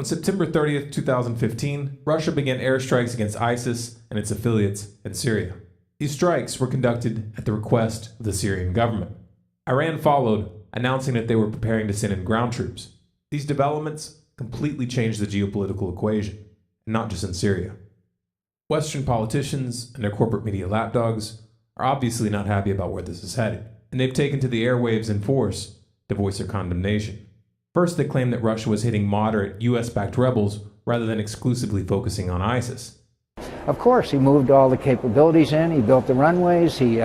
On September 30th, 2015, Russia began airstrikes against ISIS and its affiliates in Syria. These strikes were conducted at the request of the Syrian government. Iran followed, announcing that they were preparing to send in ground troops. These developments completely changed the geopolitical equation, and not just in Syria. Western politicians and their corporate media lapdogs are obviously not happy about where this is headed, and they've taken to the airwaves in force to voice their condemnation. First, they claimed that Russia was hitting moderate US-backed rebels rather than exclusively focusing on ISIS. Of course, he moved all the capabilities in, he built the runways, he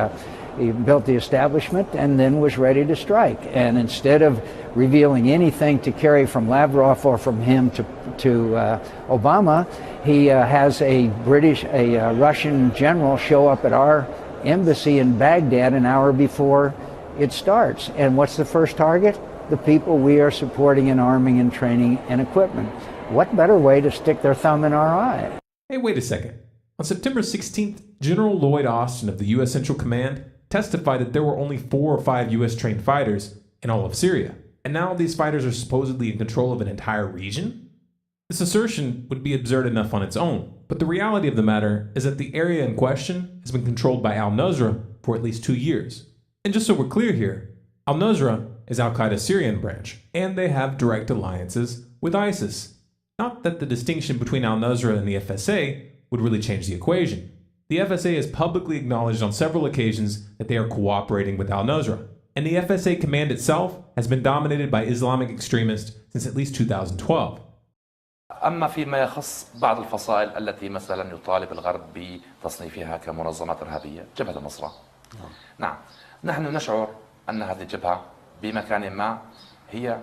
built the establishment, and then was ready to strike. And instead of revealing anything to carry from Lavrov or from him to Obama, he has a Russian general show up at our embassy in Baghdad an hour before it starts. And what's the first target? The people we are supporting in arming and training and equipment. What better way to stick their thumb in our eye? Hey, wait a second. On September 16th, General Lloyd Austin of the U.S. Central Command testified that there were only 4 or 5 U.S.-trained fighters in all of Syria, and now these fighters are supposedly in control of an entire region? This assertion would be absurd enough on its own, but the reality of the matter is that the area in question has been controlled by al-Nusra for at least 2 years. And just so we're clear here, al-Nusra is al-Qaeda's Syrian branch, and they have direct alliances with ISIS. Not that the distinction between al-Nusra and the FSA would really change the equation. The FSA has publicly acknowledged on several occasions that they are cooperating with al-Nusra, and the FSA command itself has been dominated by Islamic extremists since at least 2012. أما فيما يخص بعض الفصائل التي مثلا يطالب الغرب بتصنيفها كمنظمات إرهابية، جبهة النصرة. نعم، نحن نشعر أن هذه الجبهة بمكان ما هي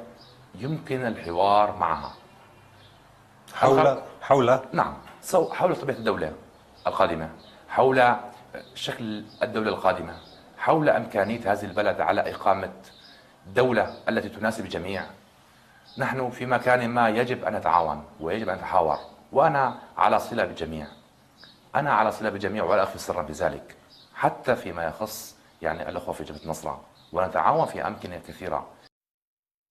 يمكن الحوار معها. حول نعم، حول طبيعة الدولة القادمة، حول شكل الدولة القادمة، حول إمكانية هذه البلد على إقامة دولة التي تناسب الجميع. نحن في مكان ما يجب أن نتعاون ويجب أن نتحاور، وأنا على صلة بالجميع. أنا على صلة بالجميع ولا أخفي سرا بذلك، حتى فيما يخص الأخوة في جبهة النصرة، ونتعاون في أمكنة كثيرة.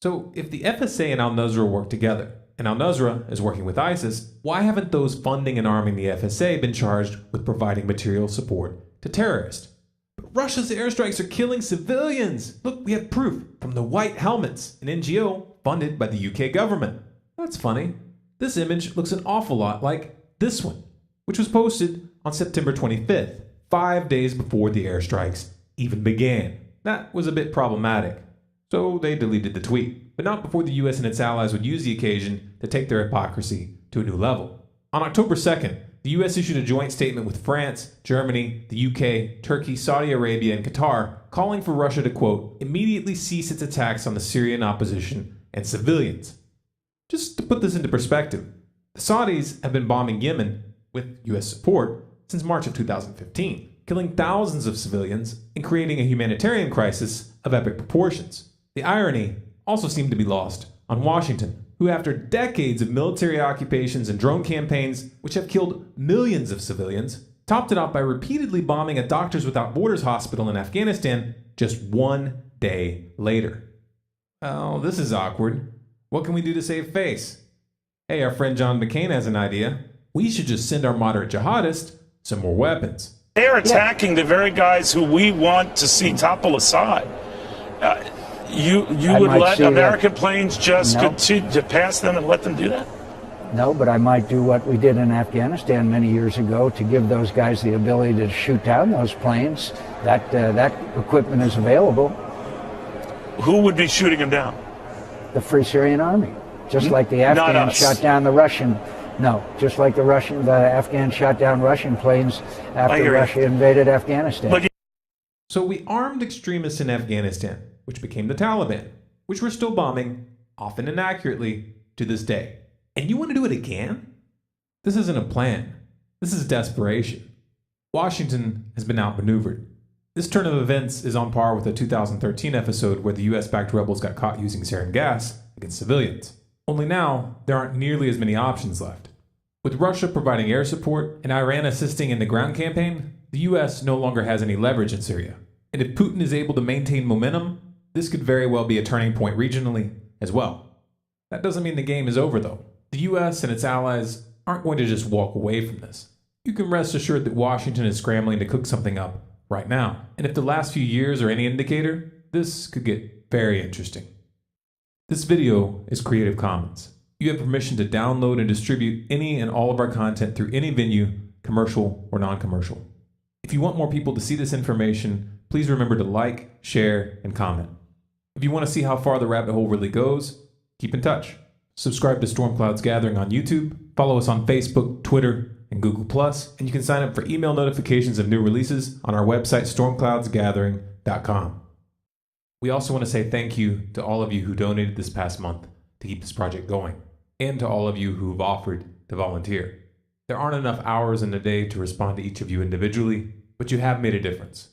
So, if the FSA and al-Nusra work together, and al-Nusra is working with ISIS, why haven't those funding and arming the FSA been charged with providing material support to terrorists? But Russia's airstrikes are killing civilians! Look, we have proof from the White Helmets, an NGO funded by the UK government. That's funny. This image looks an awful lot like this one, which was posted on September 25th, 5 days before the airstrikes even began. That was a bit problematic, so they deleted the tweet, but not before the US and its allies would use the occasion to take their hypocrisy to a new level. On October 2nd, the US issued a joint statement with France, Germany, the UK, Turkey, Saudi Arabia, and Qatar, calling for Russia to, quote, immediately cease its attacks on the Syrian opposition and civilians. Just to put this into perspective, the Saudis have been bombing Yemen, with US support, since March of 2015, killing thousands of civilians and creating a humanitarian crisis of epic proportions. The irony also seemed to be lost on Washington, who after decades of military occupations and drone campaigns, which have killed millions of civilians, topped it off by repeatedly bombing a Doctors Without Borders hospital in Afghanistan just 1 day later. Oh, this is awkward. What can we do to save face? Hey, our friend John McCain has an idea. We should just send our moderate jihadists some more weapons. They're attacking the very guys who we want to see topple Assad. You would let American planes just continue to pass them and let them do that? No, but I might do what we did in Afghanistan many years ago to give those guys the ability to shoot down those planes. That equipment is available. Who would be shooting them down? The Free Syrian Army, just like the Afghans shot down the Russian. No, just like the Afghans shot down Russian planes after Russia invaded Afghanistan. So we armed extremists in Afghanistan, which became the Taliban, which we're still bombing, often inaccurately, to this day. And you want to do it again? This isn't a plan. This is desperation. Washington has been outmaneuvered. This turn of events is on par with the 2013 episode where the US-backed rebels got caught using sarin gas against civilians. Only now, there aren't nearly as many options left. With Russia providing air support and Iran assisting in the ground campaign, the US no longer has any leverage in Syria. And if Putin is able to maintain momentum, this could very well be a turning point regionally as well. That doesn't mean the game is over though. The US and its allies aren't going to just walk away from this. You can rest assured that Washington is scrambling to cook something up right now. And if the last few years are any indicator, this could get very interesting. This video is Creative Commons. You have permission to download and distribute any and all of our content through any venue, commercial or non-commercial. If you want more people to see this information, please remember to like, share, and comment. If you want to see how far the rabbit hole really goes, keep in touch. Subscribe to Storm Clouds Gathering on YouTube, follow us on Facebook, Twitter, and Google+, and you can sign up for email notifications of new releases on our website, stormcloudsgathering.com. We also want to say thank you to all of you who donated this past month to keep this project going, and to all of you who've offered to volunteer. There aren't enough hours in a day to respond to each of you individually, but you have made a difference.